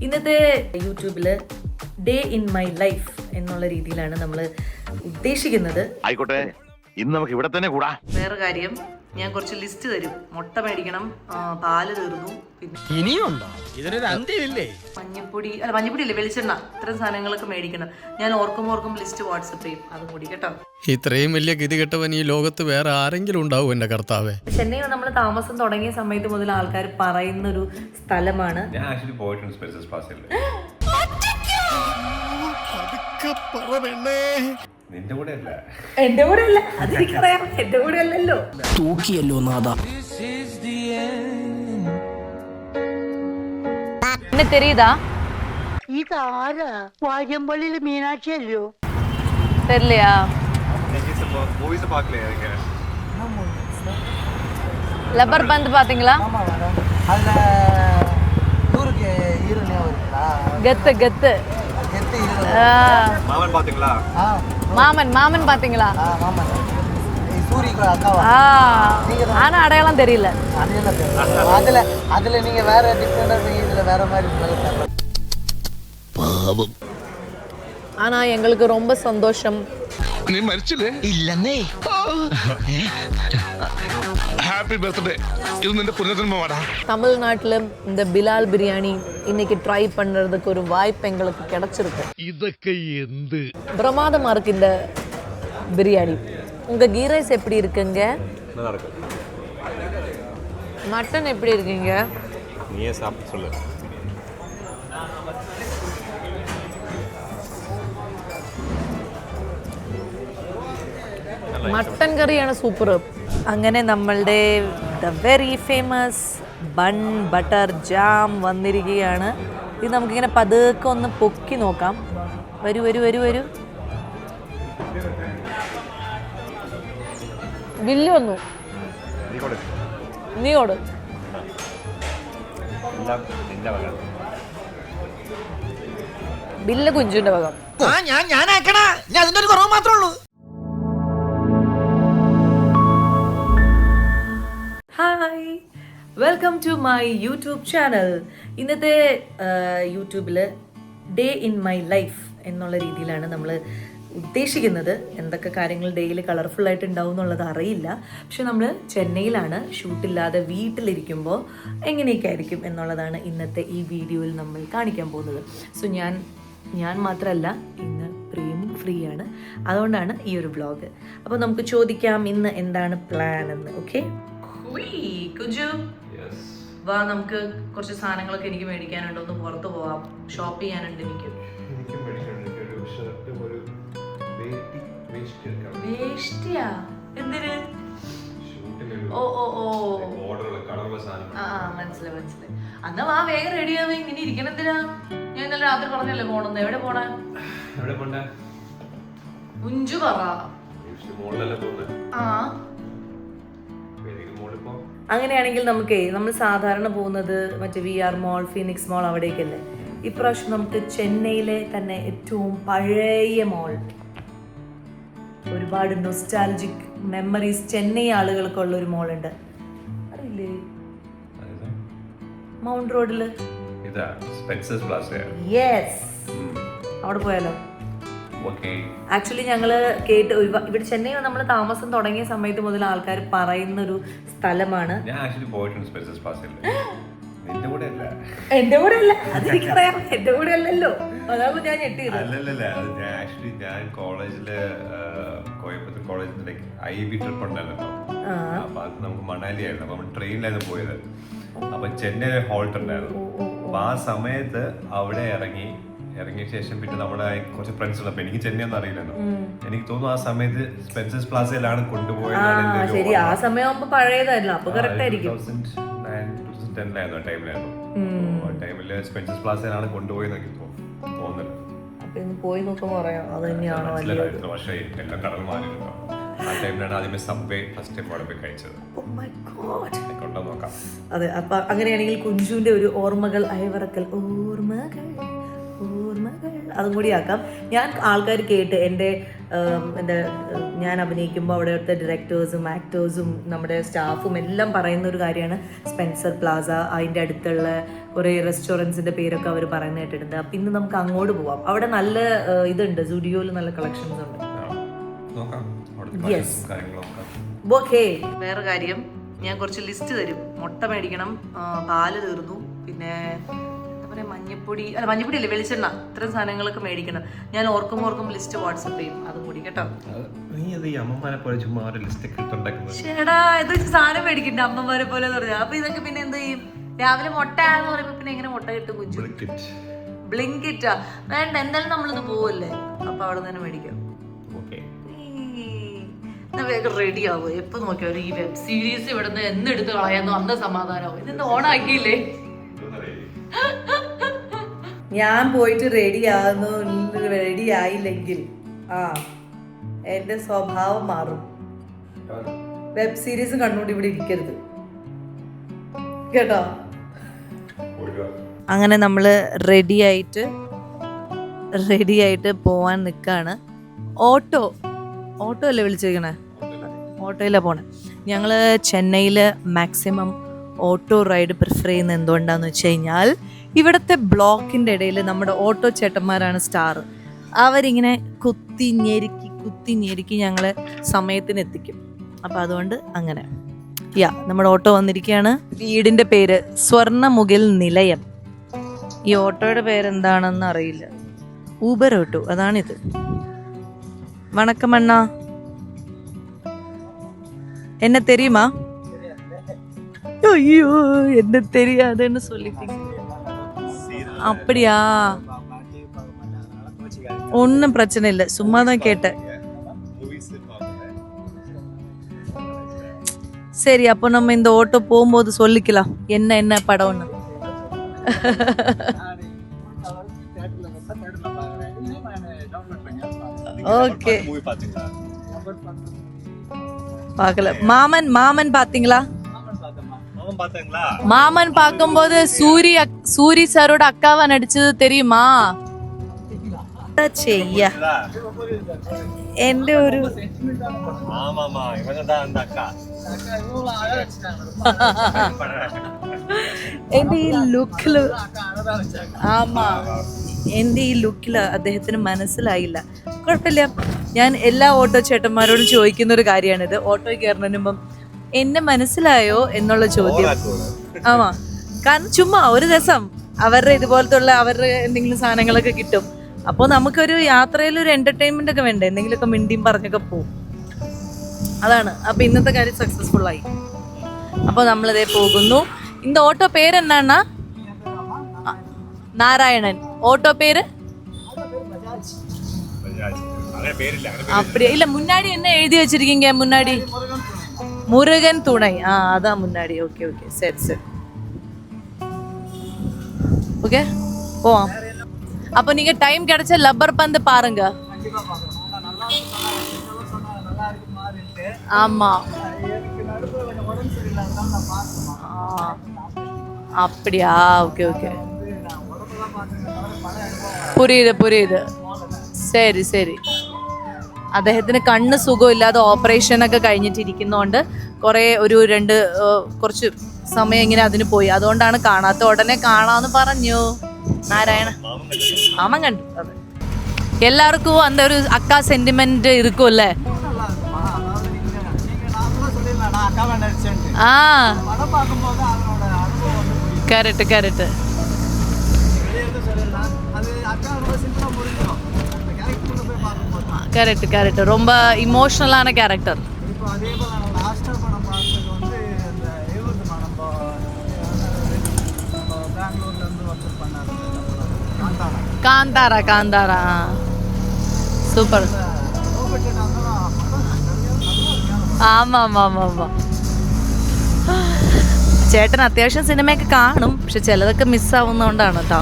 ഇന്നത്തെ യൂട്യൂബില് day in my life എന്നുള്ള രീതിയിലാണ് നമ്മൾ ഉദ്ദേശിക്കുന്നത്. ആയിക്കോട്ടെ, ഇന്ന് നമുക്ക് ഇവിടെ തന്നെ കൂടാ. വേറെ കാര്യം, ഞാൻ കുറച്ച് ലിസ്റ്റ് തരും. മുട്ട മേടിക്കണം, പാല് തീർന്നു, പിന്നെ ഇനിയുണ്ടോ ഇതിനൊരു അന്ത്യമില്ലേ? മഞ്ഞപ്പൊടി അല്ലേ, വെളിച്ചെണ്ണ, ഇത്തരം സാധനങ്ങളൊക്കെ മേടിക്കണം. ഞാൻ ഓർക്കും ലിസ്റ്റ് വാട്സപ്പ് ചെയ്യും, അതും കൂടി കേട്ടോ. ഇത്രയും വലിയ ഗതികെട്ടവൻ ഈ ലോകത്ത് വേറെ ആരെങ്കിലും ഉണ്ടാവും എന്റെ കർത്താവേ. ചെന്നൈയിൽ നമ്മൾ താമസം തുടങ്ങിയ സമയത്ത് മുതൽ ആൾക്കാർ പറയുന്നൊരു സ്ഥലമാണ്. ഞാൻ ആക്ച്വലി പോയിട്ടുണ്ട് സ്പെൻസേഴ്സ് പ്ലാസയിൽ. നിന്റെ കൂടെ അല്ല, എന്റെ കൂടെ അല്ല, അതെനിക്കറിയാം, എന്റെ കൂടെ അല്ലല്ലോ. തൂക്കിയല്ലോ നാദാ. എന്നെ തെരീതാ ഇതാരാ? വാര്യമ്പള്ളിയിലെ മീനാക്ഷി അല്ലയോ? தெரியலையா? മൂവീസ് பார்க்கலையா நீங்க? லப்பர் பந்து பாத்தீங்களா? ஆமா மேடம். அதுல டூருக்கு ஹீரோனியா வருங்களா? கெத்து கெத்து கெத்து ஹீரோ. மாமன் பாத்தீங்களா? மாமன் பாத்தீங்களா? மாமன். சூரிக்கு அக்காவா? ஆனா அடையாளம் தெரியல. அதுல நீங்க வேற டிஃபரெண்டா இருக்கீங்க, இதுல வேற மாதிரி ஸ்மெல். പാവം. ஆனா எங்களுக்கு ரொம்ப சந்தோஷம். നീ മരിച്ചില്ലേ? ഇല്ലെന്നേ. Happy birthday. ഇത് നിന്റെ പുനർജന്മമാടാ. தமிழ்நாட்டுல இந்த பிலால் பிரியாணி இன்னைக்கு ட்ரை பண்றதுக்கு ஒரு வாய்ப்பு எங்களுக்கு கிடைச்சிருக்கு. ഇതൊക്കെ എന്ത്? பிரமாதமா இருக்கு இந்த பிரியாணி. உங்க கீ ரைஸ் எப்படி இருக்குங்க? நல்லா இருக்கு. மட்டன் எப்படி இருக்குங்க? நீயே சாப்பிட்டு சொல்லு. മട്ടൻ കറിയാണ് സൂപ്പർ. അങ്ങനെ നമ്മളുടെ the very famous bun butter jam വന്നിരിക്കുകയാണ്. ഇത് നമുക്കിങ്ങനെ പതുക്കെ ഒന്ന് പൊക്കി നോക്കാം. വരൂ വരൂ വരൂ വരൂ. ബില്ല് വന്നു. നീ ഓട്. ബില്ല് കുഞ്ചുവിന്റെ വക. ഞാൻ ആക്കണ, ഞാൻ അതിന്റെ ഒരു കുറവ് മാത്രമേ ഉള്ളൂ. Hi, welcome to my YouTube channel. ഇന്നത്തെ യൂട്യൂബിൽ ഡേ ഇൻ മൈ ലൈഫ് എന്നുള്ള രീതിയിലാണ് നമ്മൾ ഉദ്ദേശിക്കുന്നത്. എന്തൊക്കെ കാര്യങ്ങൾ ഡെയിലി കളർഫുള്ളായിട്ട് ഉണ്ടാവും എന്നുള്ളത് അറിയില്ല. പക്ഷെ നമ്മൾ ചെന്നൈയിലാണ്, ഷൂട്ടില്ലാതെ വീട്ടിലിരിക്കുമ്പോൾ എങ്ങനെയൊക്കെ ആയിരിക്കും എന്നുള്ളതാണ് ഇന്നത്തെ ഈ വീഡിയോയിൽ നമ്മൾ കാണിക്കാൻ പോകുന്നത്. സോ ഞാൻ മാത്രമല്ല, ഇന്ന് പ്രിയയും ഫ്രീ ആണ്, അതുകൊണ്ടാണ് ഈ ഒരു വ്ളോഗ്. അപ്പോൾ നമുക്ക് ചോദിക്കാം ഇന്ന് എന്താണ് പ്ലാൻ എന്ന്. ഓക്കെ കുഞ്ചു, വാ, നമുക്ക് കുറച്ച് സാധനങ്ങളൊക്കെ എനിക്ക് മേടിക്കാനുണ്ട്. ഒന്ന് പുറത്ത് പോവാം, ഷോപ്പ് ചെയ്യാനുണ്ട്. എനിക്ക് എന്തിന്? ഓ ഓ ഓ, മനസ്സിലായി. അന്നാ വാ, വേഗം റെഡി ആവേ. ഇങ്ങനെ ഇരിക്കണെന്തിനാ? ഞാൻ ഇന്നലെ രാത്രി പറഞ്ഞല്ലേ പോണെന്ന്. എവിടെ പോണേ? കുഞ്ചു പറ. ആ, അങ്ങനെയാണെങ്കിൽ നമ്മൾ സാധാരണ പോകുന്നത് മറ്റേ VR മോൾ, ഫീനിക്സ് മോൾ, അവിടേക്കല്ലേ. ഇപ്രാവശ്യം നമുക്ക് ചെന്നൈയിലെ തന്നെ ഏറ്റവും പഴയ മോൾ, ഒരുപാട് നൊസ്റ്റാൾജിക് മെമ്മറീസ് ചെന്നൈ ആളുകൾക്കുള്ള ഒരു മോളുണ്ട്, അറിയില്ലേ? മൗണ്ട് റോഡില്. യെസ്, അവിടെ പോയാലോ? ആക്ച്വലി ഞങ്ങള് ഇവിടെ ചെന്നൈ നമ്മൾ താമസം തുടങ്ങിയ സമയത്ത് മുതൽ ആൾക്കാർ പറയുന്നൊരു സ്ഥലമാണ്. ഞാൻ ആക്ച്വലി പോയിട്ടുണ്ട് സ്പെൻസേഴ്സ് പ്ലാസയിൽ. നിന്റെ കൂടെ അല്ല, എന്റെ കൂടെ അല്ല, അതെനിക്കറിയാം, എന്റെ കൂടെ അല്ലല്ലോ. അതാകുമ്പോ ഞാൻ ഞെട്ടിയത്. അല്ലല്ല, അത് ഞാൻ കോളേജില് കോയമ്പത്തൂർ കോളേജിന്റെ IB ട്രിപ്പ് ഉണ്ടായിരുന്നല്ലോ. അപ്പൊ അത് നമുക്ക് മണാലി ആയിരുന്നു. അപ്പൊ നമ്മൾ ട്രെയിനിലായിരുന്നു പോയത്. അപ്പൊ ചെന്നൈ ഹോൾട്ട് ഉണ്ടായിരുന്നു. അപ്പൊ ആ സമയത്ത് അവിടെ ഇറങ്ങിയ ശേഷം പിന്നെ നമ്മുടെ കുറച്ച് ഫ്രണ്ട്സ് ഉള്ളപ്പോ എനിക്ക് ചെന്നൈ ഒന്നും അറിയില്ലല്ലോ. എനിക്ക് തോന്നുന്നു ആ സമയത്ത് സ്പെൻസേഴ്സ് പ്ലാസയിലാണ് കൊണ്ടുപോയത്. ശരി, ആ സമയം പഴയതായിരുന്നു, അപ്പൊ കറക്റ്റ് ആയിരിക്കും. 2010 ടൈമിലായിരുന്നു. ടൈമില് സ്പെൻസേഴ്സ് പ്ലാസയിലാണ് കൊണ്ടുപോയെന്ന് എനിക്ക് തോന്നുന്നില്ല. അപ്പൊ ഇന്ന് പോയി നോക്കുമ്പോ പറയാം അത് തന്നെയാണോ. പക്ഷേ എല്ലാം കടൽ മാറിയിട്ടുണ്ടോ? ആ ടൈമിലാണ് ആദ്യമേ സബ്വേ ഫസ്റ്റ് ടൈം അവിടെ പോയി കഴിച്ചത്. കൊണ്ടോ നോക്കാം. അതെ, അപ്പൊ അങ്ങനെയാണെങ്കിൽ കുഞ്ചുവിന്റെ ഒരു ഓർമ്മകൾ, അയവറക്കൽ ഓർമ്മകൾ ഓർമ്മകൾ അതും കൂടി ആക്കാം. ഞാൻ ആൾക്കാർ കേട്ട് എൻ്റെ ഞാൻ അഭിനയിക്കുമ്പോൾ അവിടുത്തെ ഡയറക്ടേഴ്സും ആക്ടേഴ്സും നമ്മുടെ സ്റ്റാഫും എല്ലാം പറയുന്ന ഒരു കാര്യമാണ് സ്പെൻസർ പ്ലാസ, അതിൻ്റെ അടുത്തുള്ള കുറേ റെസ്റ്റോറൻറ്റ്സിൻ്റെ പേരൊക്കെ അവർ പറയുന്നത് കേട്ടിട്ടുണ്ട്. അപ്പം ഇന്ന് നമുക്ക് അങ്ങോട്ട് പോവാം. അവിടെ നല്ല ഇതുണ്ട്, സ്റ്റുഡിയോയിൽ നല്ല കളക്ഷൻസ് ഉണ്ട്. Yes, okay. വേറെ കാര്യം, ഞാൻ കുറച്ച് ലിസ്റ്റ് തരും. മുട്ട മേടിക്കണം, പാല് തീർന്നു, പിന്നെ എന്താ പറയുക, മഞ്ഞപ്പൊടി അല്ലേ, വെളിച്ചെണ്ണ, ഇത്തരം സാധനങ്ങളൊക്കെ മേടിക്കണം. ഞാൻ ഓർക്കുമ്പോൾ ലിസ്റ്റ് വാട്സപ്പ് ചെയ്യും, അതും കൂടി കേട്ടോ. ചേടാ, ഇത് സാധനം മേടിക്കണ്ട അമ്മമാരെ പോലെ എന്ന് പറഞ്ഞാൽ. അപ്പൊ ഇതൊക്കെ പിന്നെ എന്ത് ചെയ്യും? രാവിലെ മുട്ട ആണെന്ന് പറയുമ്പോ പിന്നെ എങ്ങനെ മുട്ട കിട്ടും? കുഞ്ചു ബ്ലിങ്കിറ്റാ വേണ്ട, എന്തായാലും നമ്മളിത് പോവല്ലേ, അപ്പൊ അവിടെ തന്നെ മേടിക്കാം. വേഗം റെഡി ആവും. എപ്പൊ നോക്കിയാലും ഈ വെബ് സീരീസ് ഇവിടുന്ന് എന്നെടുത്ത് കളയാന്നോ അന്ന് സമാധാനമാവും. ഇതെന്ത് ഓണാക്കിയില്ലേ? ഞാൻ പോയിട്ട് റെഡി ആയില്ലെങ്കിൽ എന്റെ സ്വഭാവം മാറും. വെബ് സീരീസ് കണ്ടുകൊണ്ട് ഇവിടെ ഇരിക്കരുത് കേട്ടോ. അങ്ങനെ നമ്മൾ റെഡിയായിട്ട് പോവാൻ നിൽക്കുകയാണ്. ഓട്ടോ അല്ലേ വിളിച്ചിരിക്കണേ? ഓട്ടോയിലാണ് പോണേ. ഞങ്ങൾ ചെന്നൈയിൽ മാക്സിമം ഓട്ടോ റൈഡ് പ്രിഫർ ചെയ്യുന്നത് എന്തുകൊണ്ടാന്ന് വെച്ച് കഴിഞ്ഞാൽ ഇവിടുത്തെ ബ്ലോക്കിൻ്റെ ഇടയിൽ നമ്മുടെ ഓട്ടോ ചേട്ടന്മാരാണ് സ്റ്റാർ. അവരിങ്ങനെ കുത്തി ഞെരുക്കി ഞങ്ങളെ സമയത്തിന് എത്തിക്കും. അപ്പം അതുകൊണ്ട് അങ്ങനെ നമ്മുടെ ഓട്ടോ വന്നിരിക്കുകയാണ്. വീടിൻ്റെ പേര് സ്വർണ്ണമുകിൽ നിലയം. ഈ ഓട്ടോയുടെ പേരെന്താണെന്ന് അറിയില്ല. ഊബർ ഓട്ടോ, അതാണിത്. വണക്കം അണ്ണാ, എന്നെ தெரியுமா? ஐயோ, என்ன தெரியாதுன்னு சொல்லிட்டீங்க. அப்படியா? ஒன்றும் பிரச்சனை இல்லை, சும்மா தான் கேட்டேன். சரி, அப்போ நம்ம இந்த ஓட்டோ போகும்போது சொல்லிக்கலாம் என்ன படம்னு. ஓகே, பார்க்கல. மாமன் பாத்தீங்களா? மாமன் பார்க்கும்போது சூரி சாரோட அக்காவா நடிச்சது தெரியுமா? ചെയ്യ എന്റെ ഒരു എന്റെ ഈ ലുക്കില് അദ്ദേഹത്തിന് മനസ്സിലായില്ല. കുഴപ്പമില്ല, ഞാൻ എല്ലാ ഓട്ടോ ചേട്ടന്മാരോടും ചോദിക്കുന്ന ഒരു കാര്യമാണിത്. ഓട്ടോയിൽ കയറുന്നതിന് മുമ്പം എന്നെ മനസ്സിലായോ എന്നുള്ള ചോദ്യം. കാരണം ചുമ്മാ ഒരു രസം, അവരുടെ അവരുടെ എന്തെങ്കിലും സാധനങ്ങളൊക്കെ കിട്ടും. അപ്പോൾ നമുക്കൊരു യാത്രയിൽ ഒരു എന്റർടൈൻമെന്റ് ഒക്കെ വേണ്ടേ, എന്തെങ്കിലുമൊക്കെ മിണ്ടിയും പറഞ്ഞൊക്കെ പോവും. അതാണ്. അപ്പൊ ഇന്നത്തെ കാര്യം സക്സസ്ഫുൾ ആയി. അപ്പോൾ നമ്മളിതേ പോകുന്നു. இந்த ഓട്ടോ പേര് എന്നാണ്? നാരായണൻ. ഓട്ടോ പേര് அப்படியே இல்ல, முன்னாடி என்ன எழுதி வச்சிருக்கீங்க? முன்னாடி முருகன் துணை. அதான் முன்னாடி. ஓகே சரி ஓகே, போவோம். அப்போ நீங்க டைம் கிடைச்ச லப்பர் பந்து பாருங்க. ஆமா, அப்படியா? ஓகே, புரியுது. ശരി. അദ്ദേഹത്തിന് കണ്ണ് സുഖമില്ലാതെ ഓപ്പറേഷനൊക്കെ കഴിഞ്ഞിട്ടിരിക്കുന്നതുകൊണ്ട് കുറച്ച് സമയം ഇങ്ങനെ അതിന് പോയി. അതുകൊണ്ടാണ് കാണാത്ത. ഉടനെ കാണാന്ന് പറഞ്ഞു നാരായണ. മാമൻ കണ്ടു. അതെ, എല്ലാവർക്കും அந்த ഒരു അക്കാ സെന്റിമെന്റ് இருக்கும்ல. കറക്റ്റ്. கரெக்ட். ரொம்ப இமோஷனலான கேரக்டர். காந்தாரா சூப்பர். ஆமா. ചേട്ടൻ അത്യാവശ്യം സിനിമയൊക്കെ കാണും, പക്ഷെ ചിലതൊക്കെ മിസ്സാവുന്നതുകൊണ്ടാണ് കേട്ടോ.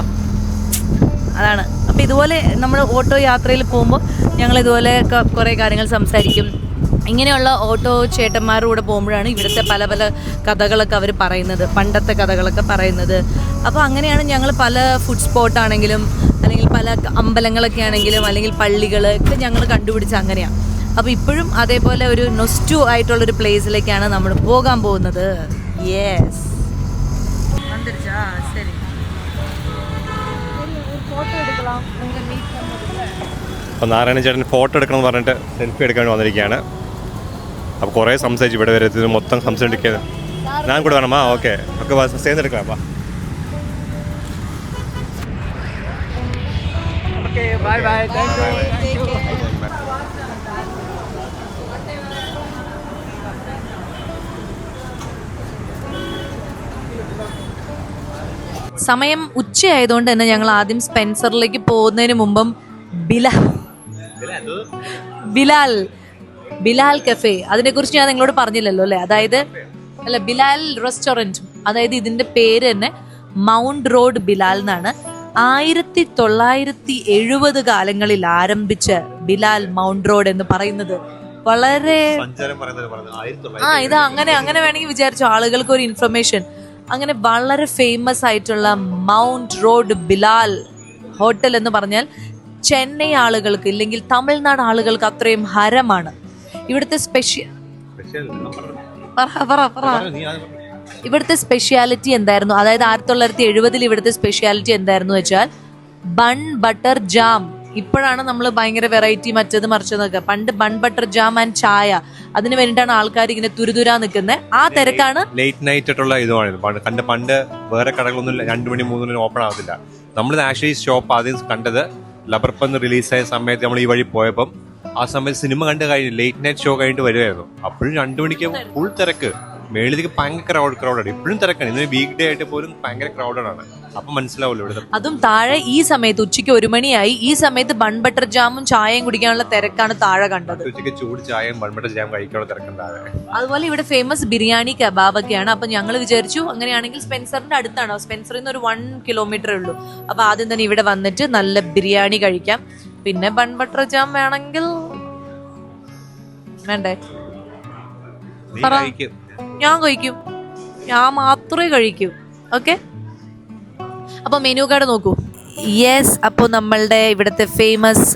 അതാണ്. അപ്പം ഇതുപോലെ നമ്മൾ ഓട്ടോ യാത്രയിൽ പോകുമ്പോൾ ഞങ്ങൾ ഇതുപോലെ കുറേ കാര്യങ്ങൾ സംസാരിക്കും. ഇങ്ങനെയുള്ള ഓട്ടോ ചേട്ടന്മാരുടെ കൂടെ പോകുമ്പോഴാണ് ഇവിടുത്തെ പല പല കഥകളൊക്കെ അവർ പറയുന്നത്, പണ്ടത്തെ കഥകളൊക്കെ പറയുന്നത്. അപ്പോൾ അങ്ങനെയാണ് ഞങ്ങൾ പല ഫുഡ് സ്പോട്ടാണെങ്കിലും അല്ലെങ്കിൽ പല അമ്പലങ്ങളൊക്കെ ആണെങ്കിലും അല്ലെങ്കിൽ പള്ളികൾ ഒക്കെ ഞങ്ങൾ കണ്ടുപിടിച്ച് അങ്ങനെയാണ്. അപ്പോൾ ഇപ്പോഴും അതേപോലെ ഒരു നൊസ്റ്റു ആയിട്ടുള്ളൊരു പ്ലേസിലേക്കാണ് നമ്മൾ പോകാൻ പോകുന്നത്. യെസ്, ശരി, ഫോട്ടോ എടുക്കണം. അപ്പോൾ നാരായണ ചേട്ടൻ ഫോട്ടോ എടുക്കണം എന്ന് പറഞ്ഞിട്ട് സെൽഫി എടുക്കാൻ വേണ്ടി വന്നിരിക്കുകയാണ്. അപ്പോൾ കുറേ സംസാരിച്ച് ഇവിടെ വരെ മൊത്തം സംസാരിക്കുന്നത് ഞാൻ കൂടെ വേണം. ഓക്കെ ഒക്കെ ചേർന്നെടുക്കാം. Bye bye, thank you. സമയം ഉച്ചയായതുകൊണ്ട് തന്നെ ഞങ്ങൾ ആദ്യം സ്പെൻസറിലേക്ക് പോകുന്നതിന് മുമ്പും ബിലാൽ കഫേ, അതിനെക്കുറിച്ച് ഞാൻ നിങ്ങളോട് പറഞ്ഞില്ലല്ലോ അല്ലേ? അതായത് ബിലാൽ റെസ്റ്റോറൻറ്റ്, അതായത് ഇതിൻ്റെ പേര് തന്നെ മൗണ്ട് റോഡ് ബിലാൽ എന്നാണ്. 1970 കാലങ്ങളിൽ ആരംഭിച്ച ബിലാൽ മൗണ്ട് റോഡ് എന്ന് പറയുന്നത് വളരെ ഇത് അങ്ങനെ വേണമെങ്കിൽ വിചാരിച്ചു ആളുകൾക്ക് ഒരു ഇൻഫർമേഷൻ. അങ്ങനെ വളരെ ഫേമസ് ആയിട്ടുള്ള മൗണ്ട് റോഡ് ബിലാൽ ഹോട്ടൽ എന്ന് പറഞ്ഞാൽ ചെന്നൈ ആളുകൾക്ക് ഇല്ലെങ്കിൽ തമിഴ്നാട് ആളുകൾക്ക് അത്രയും ഹരമാണ്. ഇവിടുത്തെ ഇവിടുത്തെ സ്പെഷ്യാലിറ്റി എന്തായിരുന്നു? അതായത് 1970 ഇവിടുത്തെ സ്പെഷ്യാലിറ്റി എന്തായിരുന്നു വെച്ചാൽ ബൺ ബട്ടർ ജാം. ഇപ്പോഴാണ് നമ്മൾ ഭയങ്കര വെറൈറ്റി മറ്റത് മറിച്ചതൊക്കെ. പണ്ട് ബൺ ബട്ടർ ജാം ആൻഡ് ചായ, അതിന് വേണ്ടിയിട്ടാണ് ആൾക്കാർ ഇങ്ങനെ തുരുതുരാ നിൽക്കുന്നത്. ആ തിരക്കാണ്. ലേറ്റ് നൈറ്റ് ആയിട്ടുള്ള ഇതുമാണ്. പണ്ട് വേറെ കടകളൊന്നും 2 മണി 3 മണി ഓപ്പൺ ആകത്തില്ല. നമ്മൾ ആക്ച്വലി ഷോപ്പ് ആദ്യം കണ്ടത് ലബർപ്പന്ന് റിലീസായ സമയത്ത് നമ്മൾ ഈ വഴി പോയപ്പം ആ സമയത്ത് സിനിമ കണ്ട് കഴിഞ്ഞ് ലേറ്റ് നൈറ്റ് ഷോ കഴിഞ്ഞിട്ട് വരുമായിരുന്നു. അപ്പോഴും 2 മണിക്ക് ഫുൾ തിരക്ക്. മേളിലേക്ക് ഭയങ്കര ക്രൗഡാണ്. ഇപ്പോഴും തിരക്കാണ്. ഇന്ന് വീക്ക് ഡേ ആയിട്ട് പോലും ഭയങ്കര ക്രൗഡാണ്. അപ്പൊ മനസ്സിലാവുമല്ലോ ഇവിടെ. അതും താഴെ ഈ സമയത്ത് ഉച്ചയ്ക്ക് 1 മണിയായി. ഈ സമയത്ത് ബൺ ബട്ടർ ജാമും ചായയും കുടിക്കാനുള്ള തിരക്കാണ് താഴെ കണ്ടത്. ഉച്ചയ്ക്ക് ചൂട് ചായയും ബൺ ബട്ടർ ജാം കഴിക്കാനുള്ള തിരക്കുണ്ട് താഴെ. അതുപോലെ ഇവിടെ ഫേമസ് ബിരിയാണി കബാബ് ഒക്കെയാണ്. അപ്പൊ ഞങ്ങൾ വിചാരിച്ചു അങ്ങനെയാണെങ്കിൽ സ്പെൻസറിന്റെ അടുത്താണ്, സ്പെൻസറിൽ നിന്ന് ഒരു 1 കിലോമീറ്റർ ഉള്ളൂ. അപ്പൊ ആദ്യം തന്നെ ഇവിടെ വന്നിട്ട് നല്ല ബിരിയാണി കഴിക്കാം. പിന്നെ ബൺ ബട്ടർ ജാം വേണമെങ്കിൽ വേണ്ടേ? ഞാൻ കഴിക്കും, ഞാൻ മാത്രമേ കഴിക്കൂ. ഓക്കെ, അപ്പോൾ മെനു കാർഡ് നോക്കൂ. യെസ്, അപ്പോൾ നമ്മളുടെ ഇവിടുത്തെ famous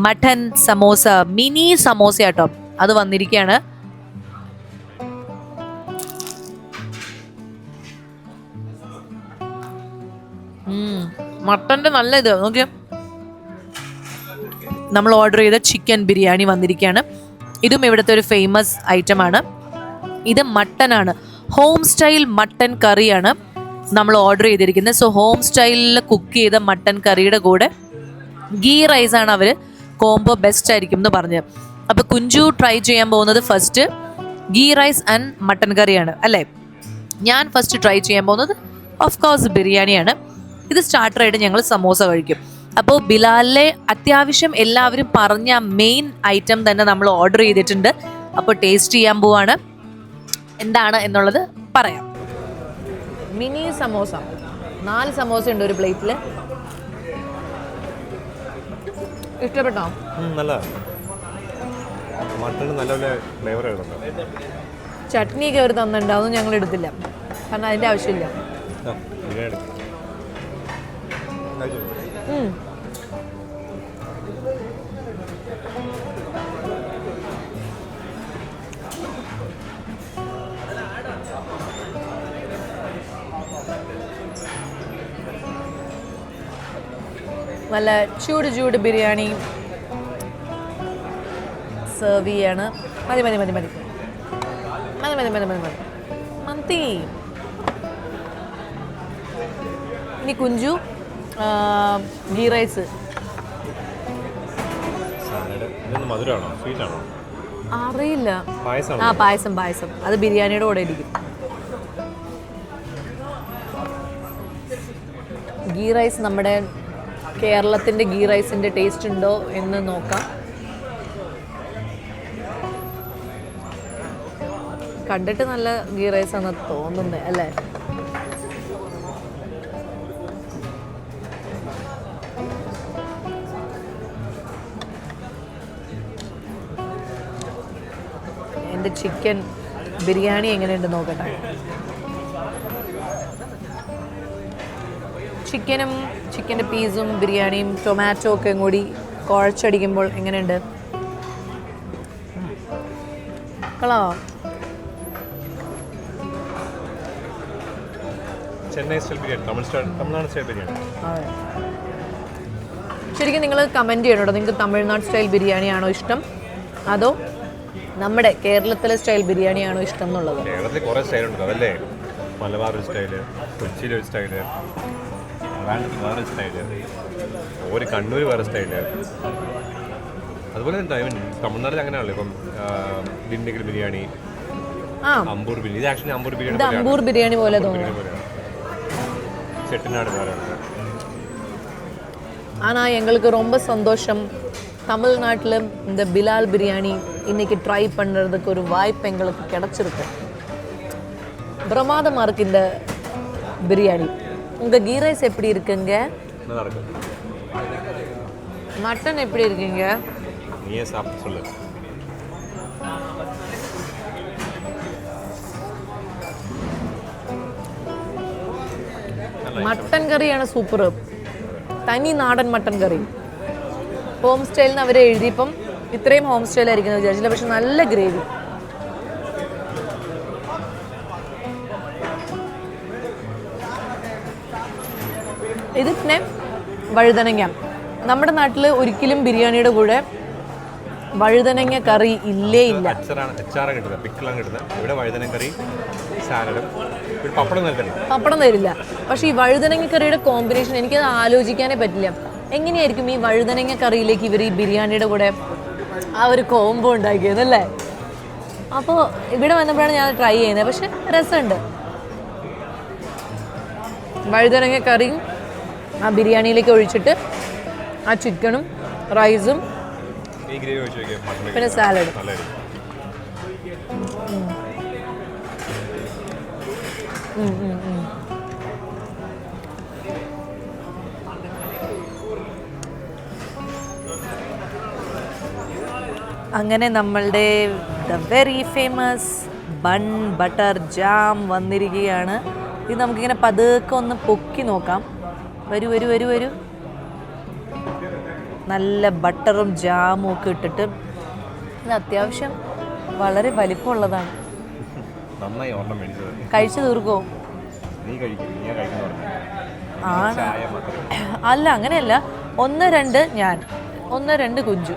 mutton samosa, mini samosa ആട്ടോ, അത് വന്നിരിക്കുകയാണ്. മട്ടൻ്റെ നല്ല ഇത് നോക്കിയോ. നമ്മൾ ഓർഡർ ചെയ്ത ചിക്കൻ ബിരിയാണി വന്നിരിക്കുകയാണ്. ഇതും ഇവിടുത്തെ ഒരു ഫേമസ് ഐറ്റമാണ്. ഇത് മട്ടനാണ്, ഹോം സ്റ്റൈൽ മട്ടൻ കറിയാണ് നമ്മൾ ഓർഡർ ചെയ്തിരിക്കുന്നത്. സോ ഹോം സ്റ്റൈലിൽ കുക്ക് ചെയ്ത മട്ടൻ കറിയുടെ കൂടെ ഗീ റൈസാണ് അവർ കോംബോ ബെസ്റ്റ് ആയിരിക്കും എന്ന് പറഞ്ഞത്. അപ്പോൾ കുഞ്ചു ട്രൈ ചെയ്യാൻ പോകുന്നത് first ghee rice and mutton കറിയാണ് അല്ലേ? ഞാൻ ഫസ്റ്റ് ട്രൈ ചെയ്യാൻ പോകുന്നത് ഓഫ് കോഴ്സ് ബിരിയാണിയാണ്. ഇത് സ്റ്റാർട്ടറായിട്ട് ഞങ്ങൾ സമോസ കഴിക്കും. അപ്പോൾ ബിലാലിലെ അത്യാവശ്യം എല്ലാവരും പറഞ്ഞ മെയിൻ ഐറ്റം തന്നെ നമ്മൾ ഓർഡർ ചെയ്തിട്ടുണ്ട്. അപ്പോൾ ടേസ്റ്റ് ചെയ്യാൻ പോവാണ്. എന്താണ് എന്നുള്ളത് പറയാം. മിനി സമോസ, 4 സമോസ ഉണ്ട് ഒരു പ്ലേറ്റിൽ. ഇഷ്ടപ്പെട്ടോ? നല്ല മട്ടന് നല്ല ഫ്ലേവർ ആയിരുന്നു. ചട്നിയൊക്കെ അവർ തന്നിട്ടുണ്ട്, അതൊന്നും ഞങ്ങൾ എടുത്തില്ല കാരണം അതിൻ്റെ ആവശ്യമില്ല. നല്ല ചൂട് ബിരിയാണി സെർവ് ചെയ്യാണ്. മതി മന്തി. ഇനി കുഞ്ചു ഗീ റൈസ്. മധുരമാണോ സ്വീറ്റാണോ അറിയില്ല. പായസം അത് ബിരിയാണിയുടെ കൂടെ ഇരിക്കും. ഗീ റൈസ് നമ്മുടെ കേരളത്തിൻ്റെ ഗീ റൈസിൻ്റെ ടേസ്റ്റ് ഉണ്ടോ എന്ന് നോക്കാം. കണ്ടിട്ട് നല്ല ഗീ റൈസ് ആണെന്ന് തോന്നുന്നത് അല്ലേ? എൻ്റെ ചിക്കൻ ബിരിയാണി എങ്ങനെയുണ്ട് നോക്കട്ടെ. ചിക്കൻ്റെ പീസും ബിരിയാണിയും ടൊമാറ്റോ ഒക്കെ കൂടി കുഴച്ചടിക്കുമ്പോൾ എങ്ങനെയുണ്ട്? കൊള്ളാമോ? Chennai style biryani, Tamil Nadu style biryani. അതെ. ശരിക്കും നിങ്ങൾ കമൻറ്റ് ചെയ്യണം കേട്ടോ, നിങ്ങൾക്ക് തമിഴ്നാട് സ്റ്റൈൽ ബിരിയാണിയാണോ ഇഷ്ടം അതോ നമ്മുടെ കേരളത്തിലെ സ്റ്റൈൽ ബിരിയാണിയാണോ ഇഷ്ടം എന്നുള്ളത്. കേരളത്തിൽ കുറേ സ്റ്റൈലുണ്ട് അതല്ലേ. മലബാർ ഒരു സ്റ്റൈല്, കൊച്ചിയിലൊരു സ്റ്റൈല്, ട്രിവാൻഡ്രത്ത് വേറെ സ്റ്റൈല്, ഒരു കണ്ണൂർ വേറെ സ്റ്റൈല്. അതുപോലെ തമിഴ്നാട്ടിൽ അങ്ങനെയാണല്ലോ. ഇപ്പം ദിണ്ടിഗൽ ബിരിയാണി, അമ്പൂർ ബിരിയാണി. ഇത് ആക്ച്വലി അമ്പൂർ ബിരിയാണി, അമ്പൂർ ബിരിയാണി പോലെ തോന്നുന്നു. ചെട്ടിനാട് വേറെ ഉണ്ട്. ஆனால் எங்களுக்கு ரொம்ப சந்தோஷம், தமிழ்நாட்டில் இந்த பிலால் பிரியாணி இன்றைக்கி ட்ரை பண்ணுறதுக்கு ஒரு வாய்ப்பு எங்களுக்கு கிடச்சிருக்கு. பிரமாதமாக இருக்குது இந்த பிரியாணி. உங்கள் கீ ரைஸ் எப்படி இருக்குங்க? மட்டன் எப்படி இருக்குங்க? நீயே சாப்பிட்டு சொல்லு. മട്ടൻ കറിയാണ് സൂപ്പർ, തനി നാടൻ മട്ടൻ കറി. ഹോം സ്റ്റൈലിൽ നിന്ന് അവർ എഴുതിയപ്പം ഇത്രയും ഹോം സ്റ്റൈലായിരിക്കും വിചാരിച്ചില്ല, പക്ഷെ നല്ല ഗ്രേവി. ഇത് പിന്നെ വഴുതനങ്ങ. നമ്മുടെ നാട്ടിൽ ഒരിക്കലും ബിരിയാണിയുടെ കൂടെ വഴുതനങ്ങ കറി ഇല്ലേ ഇല്ല. അച്ചാറാണ് കിട്ടുന്നത്, പിക്കിളാണ് കിട്ടുന്നത്. ഇവിടെ വഴുതനങ്ങ കറി, സാലഡും പപ്പടം നൽകുന്നുണ്ട്. പപ്പടം തരില്ല. പക്ഷേ ഈ വഴുതനങ്ങ കറിയുടെ കോമ്പിനേഷൻ എനിക്കത് ആലോചിക്കാനേ പറ്റില്ല. എങ്ങനെയായിരിക്കും ഈ വഴുതനങ്ങ കറിയിലേക്ക് ഇവർ ഈ ബിരിയാണിയുടെ കൂടെ ആ ഒരു കോംബോ ഉണ്ടാക്കിയതല്ലേ? അപ്പോൾ ഇവിടെ വന്നപ്പോഴാണ് ഞാൻ ട്രൈ ചെയ്യുന്നത്. പക്ഷെ രസമുണ്ട്. വഴുതനങ്ങ കറിയും ആ ബിരിയാണിയിലേക്ക് ഒഴിച്ചിട്ട് ആ ചിക്കനും റൈസും പിന്നെ സാലഡും. അങ്ങനെ നമ്മളുടെ the very famous bun butter jam വന്നിരിക്കുകയാണ്. ഇത് നമുക്കിങ്ങനെ പതുക്കെ ഒന്ന് പൊക്കി നോക്കാം. വരൂ വരൂ വരൂ വരൂ. നല്ല ബട്ടറും ജാമും ഒക്കെ ഇട്ടിട്ട് ഇത് അത്യാവശ്യം വളരെ വലിപ്പമുള്ളതാണ്. കഴിച്ചു തീർക്കോ? ആണ്. അല്ല അങ്ങനെയല്ല, 1-2 ഞാൻ, 1-2 കുഞ്ചു.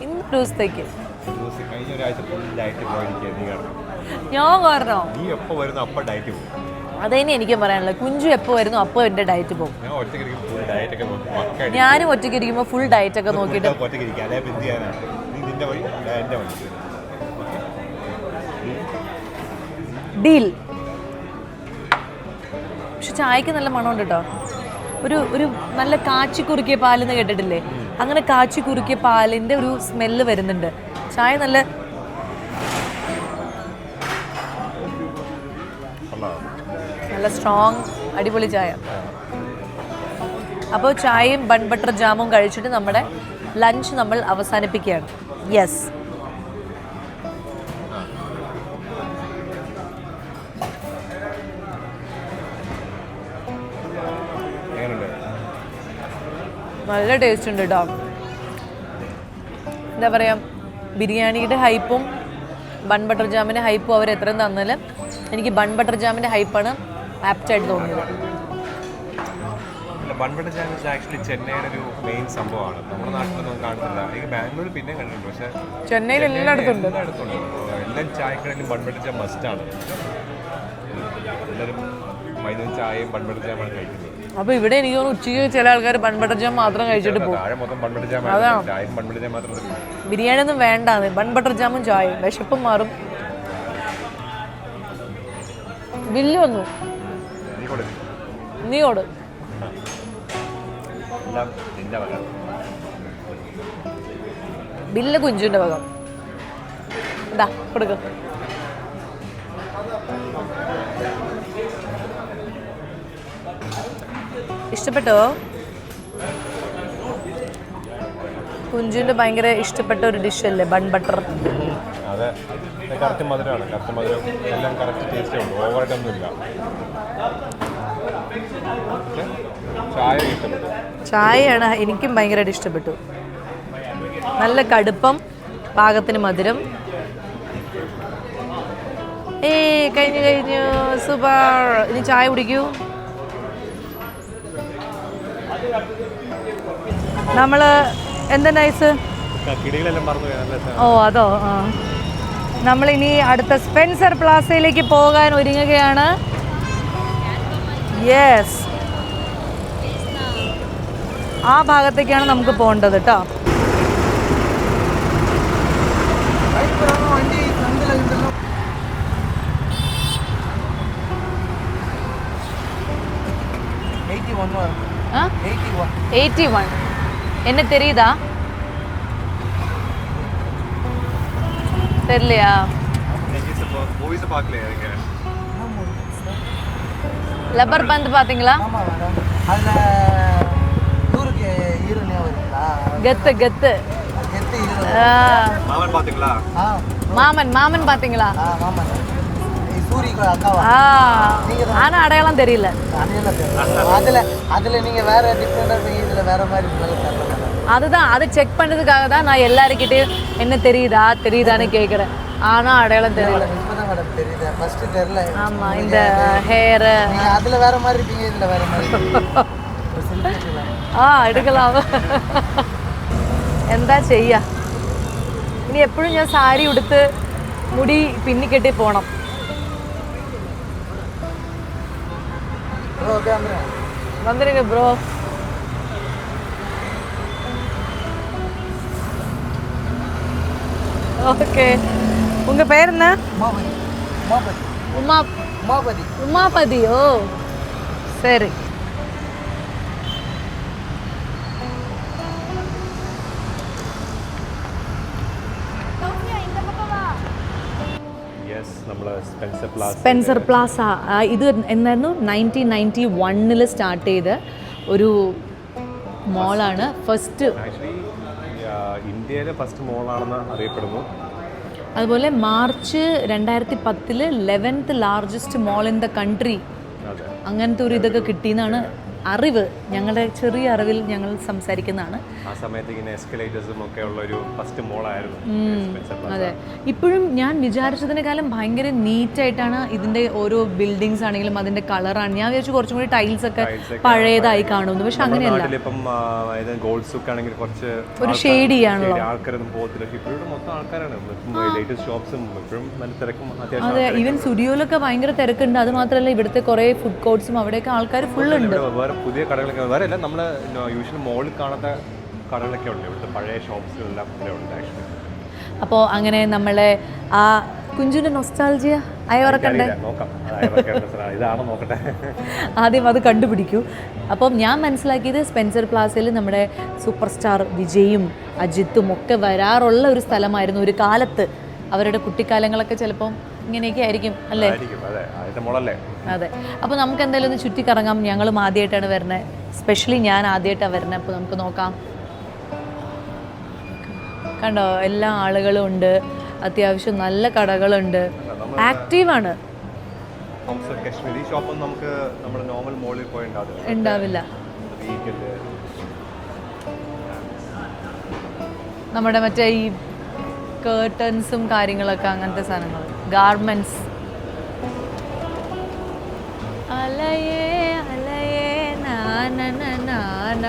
ഇന്നൊരു ദിവസത്തേക്ക് ഞാൻ പറഞ്ഞോ? അതന്നെ എനിക്കും പറയാനുള്ളത്. കുഞ്ചു എപ്പോൾ വരുന്നു അപ്പോൾ എൻ്റെ ഡയറ്റ് പോകും. ഞാനും ഒറ്റയ്ക്ക് ഇരിക്കുമ്പോൾ ഫുൾ ഡയറ്റ് ഒക്കെ നോക്കിയിട്ട് ഡീൽ. പക്ഷെ ചായക്ക് നല്ല മണമുണ്ട് കേട്ടോ. ഒരു നല്ല കാച്ചി കുറുക്കിയ പാലെന്ന് കേട്ടിട്ടില്ലേ? അങ്ങനെ കാച്ചി കുറുക്കിയ പാലിൻ്റെ ഒരു സ്മെല്ല് വരുന്നുണ്ട്. ചായ നല്ല സ്ട്രോങ് അടിപൊളി ചായ. അപ്പോൾ ചായയും ബൺ ബട്ടർ ജാമും കഴിച്ചിട്ട് നമ്മുടെ ലഞ്ച് നമ്മൾ അവസാനിപ്പിക്കുകയാണ്. യെസ്, നല്ല ടേസ്റ്റ് ഉണ്ട് കേട്ടോ. എന്താ പറയുക, ബിരിയാണിയുടെ ഹൈപ്പും ബൺ ബട്ടർ ജാമിൻ്റെ ഹൈപ്പും അവർ എത്രയും തന്നാലും എനിക്ക് ബൺ ബട്ടർ ജാമിൻ്റെ ഹൈപ്പാണ് ആപ്റ്റായിട്ട് തോന്നിയത്. ബൺ ബട്ടർ ജാം ആക്ച്വലി ചെന്നൈയുടെ ഒരു മെയിൻ സംഭവമാണ്. നമ്മുടെ നാട്ടിലൊന്നും കാണുന്നില്ല. എനിക്ക് ബാംഗ്ലൂർ പിന്നെ കണ്ടിട്ടുണ്ട്, പക്ഷേ ചെന്നൈയിൽ എല്ലായിടത്തുണ്ട്. എല്ലാ ചായക്കടയിലും ബൺ ബട്ടർ ജാം മസ്റ്റാണ്. എല്ലാവരും വൈകുന്നേരം ചായയും ബൺ ബട്ടർ ജാമാണ് കഴിക്കുന്നത്. അപ്പോൾ ഇവിടെ എനിക്ക് തോന്നുന്നു ഉച്ചയ്ക്ക് ചില ആൾക്കാർ ബൺ ബട്ടർ ജാം മാത്രം കഴിച്ചിട്ട് പോകും. ബിരിയാണി ഒന്നും വേണ്ടാന്ന്, ബൺ ബട്ടർ ജാമും ചായയും. വിശപ്പും മാറും. ബില്ല് വന്നു. നീ ഓട്. ബില്ല് കുഞ്ചുവിൻ്റെ വകം. എന്താ കൊടുക്ക. ഇഷ്ടപ്പെട്ടോ? കുഞ്ചുവിൻ്റെ ഭയങ്കര ഇഷ്ടപ്പെട്ട ഒരു ഡിഷ് അല്ലേ ബൺ ബട്ടർ? അതെ, കറക്റ്റ് മധുരമാണ്. കറക്റ്റ് മധുരം എല്ലാം കറക്റ്റ് ടേസ്റ്റേ ഉള്ളൂ, ഓവറായിട്ടൊന്നുമില്ല. ചായ ഇഷ്ടപ്പെട്ടു. ചായയാണ് എനിക്കും ഭയങ്കരമായിട്ട് ഇഷ്ടപ്പെട്ടു. നല്ല കടുപ്പം, പാകത്തിന് മധുരം. കഴിഞ്ഞു സൂപ്പർ. ഇനി ചായ കുടിക്കൂ. നമ്മള് എന്താ നൈസ്? ഓ അതോ. നമ്മളിനി അടുത്ത സ്പെൻസർ പ്ലാസയിലേക്ക് പോകാൻ ഒരുങ്ങുകയാണ്. യെസ്, ആ ഭാഗത്തേക്കാണ് നമുക്ക് പോകേണ്ടത് കേട്ടോ. हाँ? 81. என்ன தெரியுதா? தெரியலையா? மூவிஸ் பார்க்கலையா நீங்க? லப்பர் பந்து பாத்தீங்களா? ஆமா மேடம். அதுல ஊருக்கு ஹீரோனியா வருங்களா? கெத்து கெத்து கெத்து ஹீரோ. மாமன் பாத்தீங்களா? மாமன் பாத்தீங்களா? மாமன். சூரிக்கு அக்காவா? ஆனா அடையாளம் தெரியல. அதுல நீங்க வேற டிஃபரெண்டா இருக்கீங்க, இதுல வேற மாதிரி தெரியல. அதுதான், அதை செக் பண்றதுக்காக தான் நான் எல்லாருக்கிட்டையும் என்ன தெரியுதான்னு கேட்குறேன். ஆனா அடையாளம் தெரியல. இப்பதான் மேடம் தெரியுது, ஃபர்ஸ்ட் தெரியல. ஆமா, இந்த ஹேர் நீங்க அதுல வேற மாதிரி இருக்கீங்க, இதுல வேற மாதிரி. എടുക്കലാം. എന്താ ചെയ്യാ, ഇനി എപ്പോഴും ഞാൻ സാരി ഉടുത്ത് മുടി പിന്നിക്കെട്ടി പോണം. வந்துருங்க ப்ரோ. ஓகே, உங்க பேர் என்ன? உமாபதி. ஓ சரி. സ്പെൻസർ പ്ലാസ ഇത് എന്നായിരുന്നു 1991 സ്റ്റാർട്ട് ചെയ്ത ഒരു മോളാണ്. ഫസ്റ്റ് ഇന്ത്യയിലെ ഫസ്റ്റ് മോളാണെന്ന് അറിയപ്പെടുന്നു. അതുപോലെ March 2010 11th largest mall in the country, അങ്ങനത്തെ ഒരു ഇതൊക്കെ കിട്ടിയെന്നാണ് അറിവ്. ഞങ്ങളുടെ ചെറിയ അറിവിൽ ഞങ്ങൾ സംസാരിക്കുന്നതാണ്. ആ സമയത്ത് ഇങ്ങനെ എസ്കലേറ്റേഴ്സും ഒക്കെ ഉള്ള ഒരു ഫസ്റ്റ് മോളായിരുന്നു. അതെ, ഇപ്പോഴും ഞാൻ വിചാരിച്ചതിനേക്കാളും ഭയങ്കര നീറ്റായിട്ടാണ് ഇതിൻ്റെ ഓരോ ബിൽഡിങ്സ് ആണെങ്കിലും അതിൻ്റെ കളറാണ്. ഞാൻ വിചാരിച്ചു കുറച്ചും കൂടി ടൈൽസ് ഒക്കെ പഴയതായി കാണുന്നു, പക്ഷെ അങ്ങനെയല്ല. ഇപ്പം ഗോൾഡ് സുക്ക് ആണെങ്കിൽ കുറച്ച് ഒരു ഷെയ്ഡിയാണല്ലോ. ആൾക്കാരൊന്നും പോകത്തില്ല. ഇപ്പോഴും മൊത്തം ആൾക്കാരാണ്, ലേറ്റസ്റ്റ് ഷോപ്സും ഇപ്പോഴും നല്ല തിരക്കും. അതെ, ഈവൻ സ്റ്റുഡിയോയിലൊക്കെ ഭയങ്കര തിരക്കുണ്ട്. അത് മാത്രമല്ല ഇവിടുത്തെ കുറേ ഫുഡ് കോർട്ട്സും അവിടെയൊക്കെ ആൾക്കാർ ഫുള്ളുണ്ട്. പുതിയ കടകളൊക്കെ വേറെ അല്ല, നമ്മൾ യൂഷ്വലി മോളിൽ കാണാത്ത കടകളൊക്കെ ഉണ്ട്. ഇവിടുത്തെ പഴയ ഷോപ്സുകളെല്ലാം ഇവിടെ ഉണ്ട് ആക്ച്വലി. അപ്പോൾ അങ്ങനെ നമ്മളെ ആ കുഞ്ചുവിൻ്റെ നൊസ്റ്റാൾജിയ അയവറക്കണ്ടേ, ഇതാണോ നോക്കട്ടെ, ആദ്യം അത് കണ്ടുപിടിക്കൂ. അപ്പം ഞാൻ മനസ്സിലാക്കിയത് സ്പെൻസർ പ്ലാസയിൽ നമ്മുടെ സൂപ്പർ സ്റ്റാർ വിജയും അജിത്തും ഒക്കെ വരാറുള്ള ഒരു സ്ഥലമായിരുന്നു ഒരു കാലത്ത്. അവരുടെ കുട്ടിക്കാലങ്ങളൊക്കെ ചിലപ്പം ഇങ്ങനെയൊക്കെ ആയിരിക്കും അല്ലേ? അതെ. അപ്പോൾ നമുക്ക് എന്തായാലും ഒന്ന് ചുറ്റിക്കറങ്ങാം. ഞങ്ങളും ആദ്യമായിട്ടാണ് വരുന്നത്, സ്പെഷ്യലി ഞാൻ ആദ്യമായിട്ടാണ് വരുന്നത്. അപ്പോൾ നമുക്ക് നോക്കാം. കണ്ടോ, എല്ലാ ആളുകളും ഉണ്ട്, അത്യാവശ്യം നല്ല കടകളുണ്ട്, ആക്റ്റീവാണ്. ഉണ്ടാവില്ല. നമ്മുടെ മറ്റേ ഈ കേർട്ടൻസും കാര്യങ്ങളൊക്കെ, അങ്ങനത്തെ സാധനങ്ങൾ, ഗാർമെന്റ്സ്. അലയേ അലയേ നാന.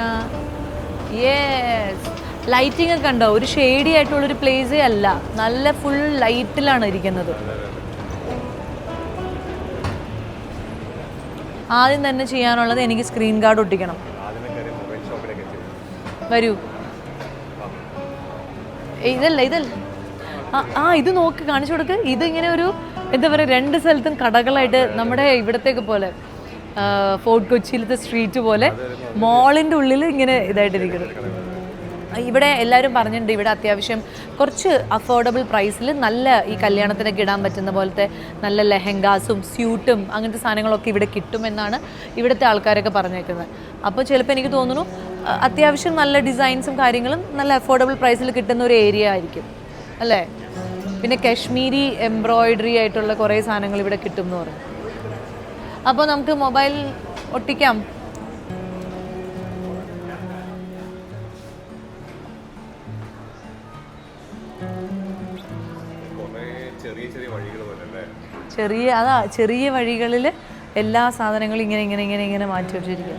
യെസ്, ലൈറ്റിംഗ് ഒക്കെ ഉണ്ടോ? ഒരു ഷെയ്ഡി ആയിട്ടുള്ളൊരു പ്ലേസേ അല്ല, നല്ല ഫുൾ ലൈറ്റിലാണ് ഇരിക്കുന്നത്. ആദ്യം തന്നെ ചെയ്യാനുള്ളത് എനിക്ക് സ്ക്രീൻ ഗാർഡ് ഒട്ടിക്കണം. വരൂ. ഇതല്ല ഇത് നോക്ക്, കാണിച്ചു കൊടുക്ക്. ഇതിങ്ങനെ ഒരു എന്താ പറയുക, രണ്ട് സ്ഥലത്തും കടകളായിട്ട്, നമ്മുടെ ഇവിടത്തേക്ക് പോലെ ഫോർട്ട് കൊച്ചിയിലത്തെ സ്ട്രീറ്റ് പോലെ മോളിൻ്റെ ഉള്ളിൽ ഇങ്ങനെ ഇതായിട്ടിരിക്കുന്നത്. ഇവിടെ എല്ലാവരും പറഞ്ഞിട്ടുണ്ട് ഇവിടെ അത്യാവശ്യം കുറച്ച് അഫോർഡബിൾ പ്രൈസിൽ നല്ല ഈ കല്യാണത്തിനൊക്കെ ഇടാൻ പറ്റുന്ന പോലത്തെ നല്ല ലെഹങ്കാസും സ്യൂട്ടും അങ്ങനത്തെ സാധനങ്ങളൊക്കെ ഇവിടെ കിട്ടുമെന്നാണ് ഇവിടുത്തെ ആൾക്കാരൊക്കെ പറഞ്ഞേക്കുന്നത്. അപ്പോൾ ചിലപ്പോൾ എനിക്ക് തോന്നുന്നു അത്യാവശ്യം നല്ല ഡിസൈൻസും കാര്യങ്ങളും നല്ല അഫോർഡബിൾ പ്രൈസിൽ കിട്ടുന്ന ഒരു ഏരിയ ആയിരിക്കും അല്ലേ. പിന്നെ കാശ്മീരി എംബ്രോയിഡറി ആയിട്ടുള്ള കുറേ സാധനങ്ങൾ ഇവിടെ കിട്ടും എന്ന് പറഞ്ഞു. അപ്പോൾ നമുക്ക് മൊബൈൽ ഒട്ടിക്കാം. ചെറിയ വഴികളിൽ എല്ലാ സാധനങ്ങളും ഇങ്ങനെ മാറ്റി വെച്ചിരിക്കും.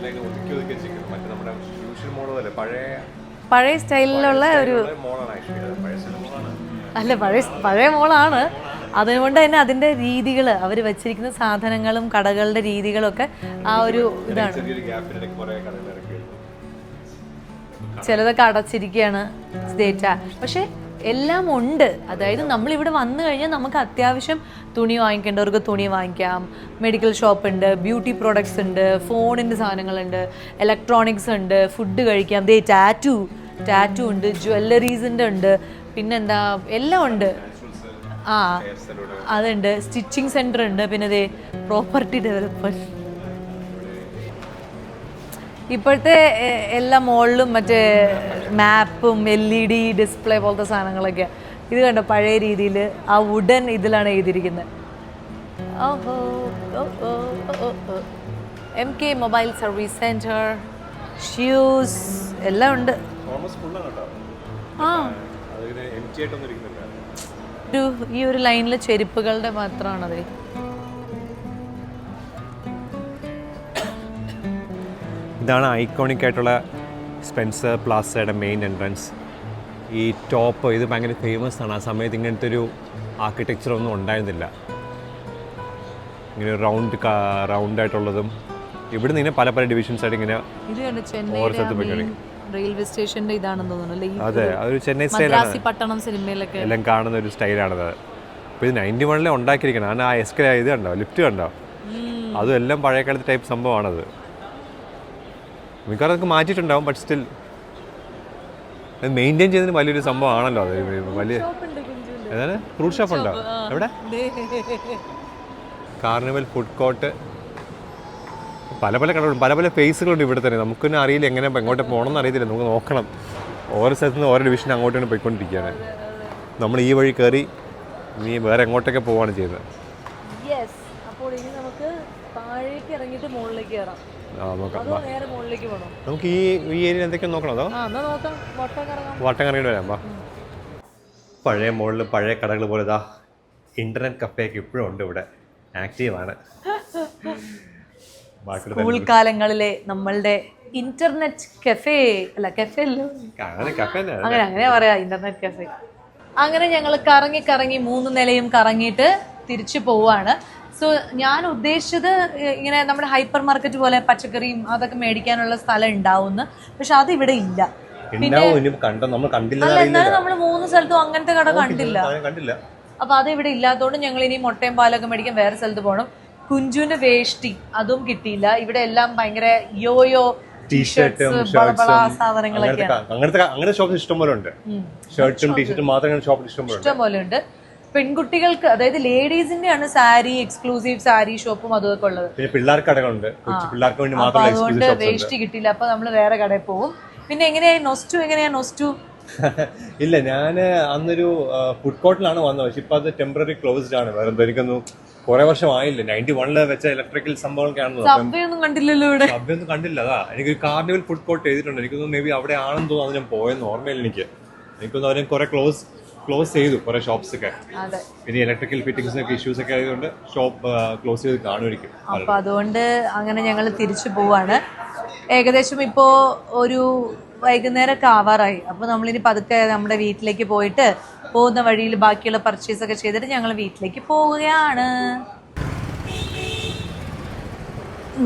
പഴയ സ്റ്റൈലിലുള്ള ഒരു അല്ല പഴയ മോളാണ്. അതുകൊണ്ട് തന്നെ അതിൻ്റെ രീതികൾ അവർ വെച്ചിരിക്കുന്ന സാധനങ്ങളും കടകളുടെ രീതികളൊക്കെ ആ ഒരു ഇതാണ്. ചിലതൊക്കെ അടച്ചിരിക്കുകയാണ് ഡേറ്റ, പക്ഷെ എല്ലാം ഉണ്ട്. അതായത് നമ്മളിവിടെ വന്നു കഴിഞ്ഞാൽ നമുക്ക് അത്യാവശ്യം തുണി വാങ്ങിക്കേണ്ടവർക്ക് തുണി വാങ്ങിക്കാം, മെഡിക്കൽ ഷോപ്പ് ഉണ്ട്, ബ്യൂട്ടി പ്രോഡക്ട്സ് ഉണ്ട്, ഫോണിൻ്റെ സാധനങ്ങളുണ്ട്, ഇലക്ട്രോണിക്സ് ഉണ്ട്, ഫുഡ് കഴിക്കാം, ടാറ്റു ഉണ്ട്, ജ്വല്ലറീസിൻ്റെ ഉണ്ട്, പിന്നെന്താ എല്ലാം ഉണ്ട്. അതുണ്ട്, സ്റ്റിച്ചിങ് സെൻറ്റർ ഉണ്ട്, പിന്നെ പ്രോപ്പർട്ടി ഡെവലപ്മെൻറ്റ്. ഇപ്പോഴത്തെ എല്ലാ മോളിലും മറ്റേ മാപ്പും LED ഡിസ്പ്ലേ പോലത്തെ സാധനങ്ങളൊക്കെ. ഇത് കണ്ടോ പഴയ രീതിയിൽ ആ വുഡൻ ഇതിലാണ് എഴുതിയിരിക്കുന്നത്. MK മൊബൈൽ സർവീസ് സെൻറ്റർ, ഷ്യൂസ് എല്ലാം ഉണ്ട്. ഈ ഒരു ലൈനിൽ ചെരുപ്പുകളുടെ മാത്രമാണത്. ഇതാണ് ഐക്കോണിക് ആയിട്ടുള്ള സ്പെൻസർ പ്ലാസയുടെ മെയിൻ എൻട്രൻസ്. ഈ ടോപ്പ് ഇത് ഭയങ്കര ഫേമസ് ആണ്. ആ സമയത്ത് ഇങ്ങനത്തെ ഒരു ആർക്കിടെക്ചർ ഒന്നും ഉണ്ടായിരുന്നില്ല. ഇങ്ങനെ റൗണ്ടായിട്ടുള്ളതും ഇവിടെ നിന്ന് പല ഡിവിഷൻസ് ആയിട്ട് ഇങ്ങനെ ഓരോ സ്ഥലത്ത് പോയി. റെയിൽവേ സ്റ്റേഷന്റെ ഇതാണെന്ന് തോന്നുന്നു. അതെ, അതൊരു ചെന്നൈ സ്റ്റൈലാണ്. പട്ടണം സിനിമയിലൊക്കെ എല്ലാം കാണുന്ന ഒരു സ്റ്റൈലാണത്. അപ്പോൾ ഇത് 91 ഉണ്ടാക്കിയിരിക്കണം. ആ ഇത് കണ്ടോ, ലിഫ്റ്റ് കണ്ടോ, അതും എല്ലാം പഴയ കാലത്ത് ടൈപ്പ് സംഭവമാണത്. മിക്കവാറും അതൊക്കെ മാറ്റിയിട്ടുണ്ടാവും, ബട്ട് സ്റ്റിൽ മെയിൻറ്റെയിൻ ചെയ്യുന്നതിന് വലിയൊരു സംഭവമാണല്ലോ അത്. വലിയ ഏതാണ് ഫ്രൂട്ട് ഷോപ്പ് ഉണ്ടോ എവിടെ? കാർണിവൽ ഫുഡ് കോർട്ട്, പല കടകളും പല ഫേസുകളുണ്ട് ഇവിടെ തന്നെ. നമുക്കൊന്നും അറിയില്ല എങ്ങനെ എങ്ങോട്ട് പോകണമെന്ന് അറിയത്തില്ല. നമുക്ക് നോക്കണം. ഓരോ സ്ഥലത്തു നിന്ന് ഓരോ ഡിവിഷൻ അങ്ങോട്ടാണ് പോയിക്കൊണ്ടിരിക്കുകയാണ്. നമ്മൾ ഈ വഴി കയറി ഇനി വേറെ എങ്ങോട്ടൊക്കെ പോവുകയാണ് ചെയ്യുന്നത്. അപ്പോൾ ഇനി നമുക്ക് താഴേക്ക് ഇറങ്ങിയിട്ട് മുകളിലേക്ക് കയറാം. നമുക്ക് ഈ ഏരിയ എന്തൊക്കെയാണ് നോക്കണം? അതോ വട്ടം കറങ്ങിയിട്ട് വരാം. വാ. പഴയ മോളിൽ പഴയ കടകൾ പോലെ ഇതാ ഇന്റർനെറ്റ് കഫേയൊക്കെ ഇപ്പോഴും ഉണ്ട് ഇവിടെ, ആക്റ്റീവാണ്. സ്കൂൾ കാലങ്ങളിലെ നമ്മളുടെ ഇന്റർനെറ്റ് കഫേ അല്ല കഫേ അങ്ങനെ പറയാ, ഇന്റർനെറ്റ് കഫേ. അങ്ങനെ ഞങ്ങൾ കറങ്ങി 3 നിലയും കറങ്ങിയിട്ട് തിരിച്ചു പോവാണ്. സോ ഞാൻ ഉദ്ദേശിച്ചത് ഇങ്ങനെ നമ്മുടെ ഹൈപ്പർ മാർക്കറ്റ് പോലെ പച്ചക്കറിയും അതൊക്കെ മേടിക്കാനുള്ള സ്ഥലം ഉണ്ടാവുന്നു, പക്ഷെ അത് ഇവിടെ ഇല്ല. പിന്നെ എന്നാലും നമ്മൾ 3 സ്ഥലത്തും അങ്ങനത്തെ കട കണ്ടില്ല. അപ്പൊ അത് ഇവിടെ ഇല്ലാത്തതുകൊണ്ട് ഞങ്ങൾ ഇനി മുട്ടയും പാലൊക്കെ മേടിക്കാൻ വേറെ സ്ഥലത്ത് പോകണം. കുഞ്ചുവിന്റെ വേഷ്ടി അതും കിട്ടിയില്ല. ഇവിടെ എല്ലാം ഭയങ്കര യോയോ ടീഷർട്ടും സാധനങ്ങളൊക്കെ അങ്ങനെ ഷോപ്പ് ഇഷ്ടംപോലെ ഉണ്ട്. ഷർട്ടും ടീഷർട്ടും മാത്രം ഷോപ്പ് ഇഷ്ടംപോലെ ഉണ്ട്. പെൺകുട്ടികൾക്ക് അതായത് ലേഡീസിന്റെ ആണ് സാരി, എക്സ്ക്ലൂസീവ് സാരി ഷോപ്പും അതൊക്കെ ഉള്ളത്. പിള്ളേർക്ക് കടകളുണ്ട്, പിള്ളേർക്ക് വേണ്ടി മാത്രം. അതുകൊണ്ട് വേഷ്ടി കിട്ടിയില്ല. അപ്പൊ നമ്മള് വേറെ കടയിൽ പോകും. പിന്നെ എങ്ങനെയാ നൊസ്റ്റു ഇല്ല, ഞാന് അന്നൊരു ഫുഡ് കോർട്ടിലാണ് വന്നത്, പക്ഷെ ഇപ്പൊ അത് ടെമ്പററി ക്ലോസ്ഡ് ആണ്. വേറെ എന്തോ എനിക്കൊന്നും കുറെ വർഷമായില്ല. 91 വെച്ച ഇലക്ട്രിക്കൽ സംഭവങ്ങളൊക്കെയാണല്ലോ. സബ്വെയൊന്നും കണ്ടില്ലല്ലോ ഇവിടെ. സബ്വെയൊന്നും കണ്ടില്ല. അതാ എനിക്കൊരു കാർണിവൽ ഫുഡ് കോർട്ട് എഴുതിയിട്ടുണ്ട്. എനിക്കൊന്നും മേ ബി അവിടെ ആണെന്ന് തോന്നുന്നു. അത് ഞാൻ പോയെന്ന് ഓർമ്മയില്ല എനിക്കൊന്നും. അവരെ കുറെ ക്ലോസ് ചെയ്തു കുറെ ഷോപ്സ് ഒക്കെ. പിന്നെ ഇലക്ട്രിക്കൽ ഫിറ്റിംഗ്സ് ഒക്കെ ഇഷ്യൂസ് ഒക്കെ ആയതുകൊണ്ട് ഷോപ്പ് ക്ലോസ് ചെയ്ത് കാണുമായിരിക്കും. അപ്പൊ അതുകൊണ്ട് അങ്ങനെ ഞങ്ങൾ തിരിച്ചു പോവാണ്. ഏകദേശം ഇപ്പോ ഒരു വൈകുന്നേരമൊക്കെ ആവാറായി. അപ്പൊ നമ്മളിനി പതുക്കെ നമ്മുടെ വീട്ടിലേക്ക് പോയിട്ട് പോകുന്ന വഴിയിൽ ബാക്കിയുള്ള പർച്ചേസ് ഒക്കെ ചെയ്തിട്ട് ഞങ്ങൾ വീട്ടിലേക്ക് പോവുകയാണ്.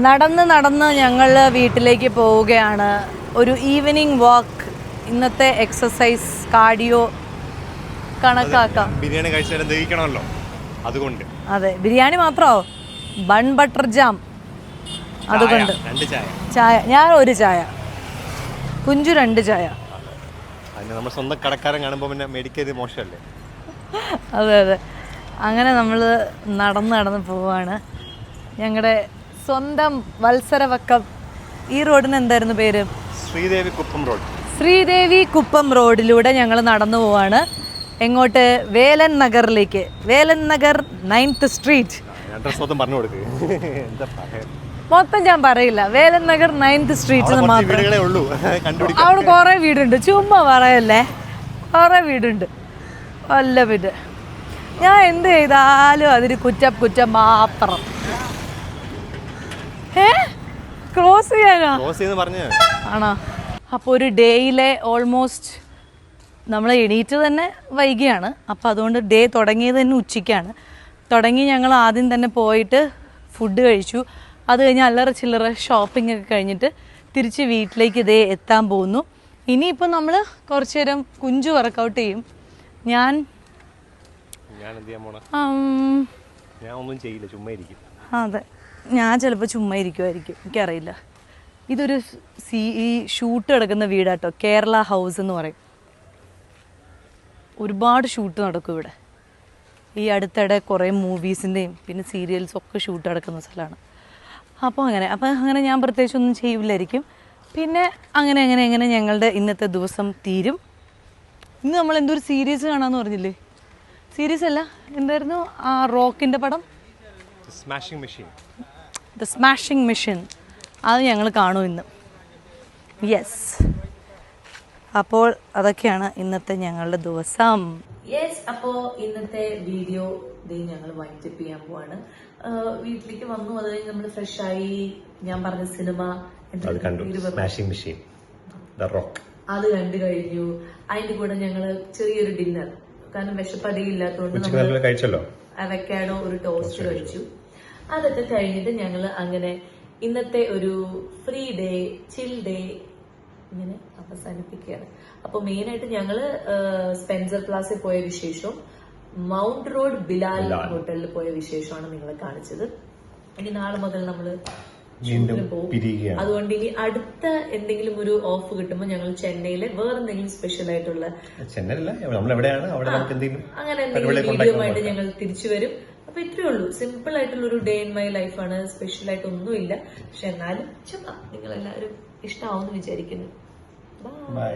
നടന്ന് ഞങ്ങൾ വീട്ടിലേക്ക് പോവുകയാണ്. ഒരു ഈവനിങ് വാക്ക്. ഇന്നത്തെ എക്സസൈസ് കാർഡിയോ കണക്കാക്കാം. ബിരിയാണി കഴിച്ചാൽ ദഹിക്കണമല്ലോ, അതുകൊണ്ട്. അതെ, ബിരിയാണി മാത്രമോ? ബൺ ബട്ടർ ജാം അതുകൊണ്ട്. ചായ ഞാൻ 1 ചായ, കുഞ്ചു 2 ചായ. അതിന് നമ്മൾ സ്വന്തം കടക്കാരൻ കാണുമ്പോൾ പിന്നെ മേടിക്കരുത് മോശമല്ലേ. അതെ അതെ, അങ്ങനെ നമ്മൾ നടന്ന് പോവാണ്. ഞങ്ങളുടെ സ്വന്തം വത്സരവക്കം. ഈ റോഡിന് എന്തായിരുന്നു പേര്? ശ്രീദേവി കുപ്പം റോഡ്. ശ്രീദേവി കുപ്പം റോഡിലൂടെ ഞങ്ങൾ നടന്നു പോവാണ്. എങ്ങോട്ട്? വേലൻ നഗറിലേക്ക്. വേലൻ നഗർ 9th സ്ട്രീറ്റ്. അഡ്രസ് മൊത്തം പറഞ്ഞു കൊടുക്കുക. എന്താ പറയാ, മൊത്തം ഞാൻ പറയില്ല. വേലൻ നഗർ 9th സ്ട്രീറ്റ് മാത്രം. വീടുകളേ ഉള്ളൂ കണ്ടുപിടിക്കാൻ. അവിടെ കുറേ വീടുണ്ട്, ചുമ്മാ പറയല്ലേ, കുറേ വീടുണ്ട്. അല്ല പിന്നെ ഞാൻ എന്ത് ചെയ്താലും അതിന് കുറ്റം മാത്രം. ക്രോസ് ചെയ്യാനോ? ക്രോസ് ചെയ്യുന്ന പറഞ്ഞു ആണോ? അപ്പോൾ ഒരു ഡേയിലെ ഓൾമോസ്റ്റ് നമ്മൾ എണീറ്റ് തന്നെ വൈകിയാണ്. അപ്പോൾ അതുകൊണ്ട് ഡേ തുടങ്ങിയത് തന്നെ ഉച്ചയ്ക്കാണ്. തുടങ്ങി ഞങ്ങൾ ആദ്യം തന്നെ പോയിട്ട് ഫുഡ് കഴിച്ചു. അത് കഴിഞ്ഞ് അല്ലറ ചില്ലറ ഷോപ്പിംഗ് ഒക്കെ കഴിഞ്ഞിട്ട് തിരിച്ച് വീട്ടിലേക്ക് ഇതേ എത്താൻ പോകുന്നു. ഇനിയിപ്പോൾ നമ്മൾ കുറച്ച് നേരം കുഞ്ചു വർക്കൗട്ട് ചെയ്യും. ഞാൻ എന്ത് ചെയ്യാൻ പോണ? ഞാൻ ഒന്നും ചെയ്യില്ല, ചുമ്മാ ഇരിക്കും. അതെ, ഞാൻ ചിലപ്പോൾ ചുമ്മാ ഇരിക്കുമായിരിക്കും, എനിക്കറിയില്ല. ഇതൊരു ഈ ഷൂട്ട് കിടക്കുന്ന വീടാട്ടോ, കേരള ഹൗസ് എന്ന് പറയും. ഒരുപാട് ഷൂട്ട് നടക്കും ഇവിടെ. ഈ അടുത്തിടെ കുറേ മൂവീസിൻ്റെയും പിന്നെ സീരിയൽസും ഒക്കെ ഷൂട്ട് നടക്കുന്ന സ്ഥലമാണ്. അപ്പോൾ അങ്ങനെ ഞാൻ പ്രത്യേകിച്ച് ഒന്നും ചെയ്യില്ലായിരിക്കും. പിന്നെ അങ്ങനെ ഞങ്ങളുടെ ഇന്നത്തെ ദിവസം തീരും. ഇന്ന് നമ്മൾ എന്തൊരു സീരീസ് കാണാമെന്ന് പറഞ്ഞില്ലേ? സീരീസ് അല്ല, എന്തായിരുന്നു ആ റോക്കിൻ്റെ പടം? The smashing machine. അത് ഞങ്ങൾ കാണും ഇന്ന്. യെസ്, അപ്പോൾ അതൊക്കെയാണ് ഇന്നത്തെ ഞങ്ങളുടെ ദിവസം. യെസ്, അപ്പോൾ ഇന്നത്തെ വീഡിയോ ഞങ്ങൾ വൈൻഡപ്പ് ചെയ്യാൻ പോവാണ്. വീട്ടിലേക്ക് വന്നു, അത് കഴിഞ്ഞ് നമ്മൾ ഫ്രഷായി. ഞാൻ പറഞ്ഞ സിനിമ അത് കണ്ടു, സ്മാഷിംഗ് മെഷീൻ, ദ റോക്ക്. അത് കണ്ടു കഴിഞ്ഞു. അതിന്റെ കൂടെ ഞങ്ങൾ ചെറിയൊരു ഡിന്നർ, കാരണം വിശപ്പധികമില്ലാത്തതുകൊണ്ട് കഴിച്ചല്ലോ, അവക്കാഡോ ഒരു ടോസ്റ്റ് കഴിച്ചു. അതൊക്കെ കഴിഞ്ഞിട്ട് ഞങ്ങൾ അങ്ങനെ ഇന്നത്തെ ഒരു ഫ്രീ ഡേ, ചിൽ ഡേ ഇങ്ങനെ അവസാനിപ്പിക്കുകയാണ്. അപ്പൊ മെയിനായിട്ട് ഞങ്ങള് സ്പെൻസർ പ്ലാസിൽ പോയ വിശേഷവും മൗണ്ട് റോഡ് ബിലാൽ ഹോട്ടലിൽ പോയ വിശേഷമാണ് നിങ്ങളെ കാണിച്ചത്. ഇനി നാളെ മുതൽ നമ്മള് പോകും. അതുകൊണ്ട് ഇനി അടുത്ത എന്തെങ്കിലും ഒരു ഓഫ് കിട്ടുമ്പോൾ ഞങ്ങൾ ചെന്നൈയിലെ വേറെ എന്തെങ്കിലും സ്പെഷ്യൽ ആയിട്ടുള്ള അങ്ങനെ എന്തെങ്കിലും വീഡിയോ ആയിട്ട് ഞങ്ങൾ തിരിച്ചു വരും. അപ്പൊ ഇത്രയേ ഉള്ളൂ, സിമ്പിൾ ആയിട്ടുള്ള ഒരു ഡേ ഇൻ മൈ ലൈഫാണ്. സ്പെഷ്യൽ ആയിട്ടൊന്നുമില്ല, പക്ഷെ എന്നാലും ചുമ്മാ നിങ്ങളെല്ലാവരും ഇഷ്ടമാവുമെന്ന് വിചാരിക്കുന്നു. ബൈ.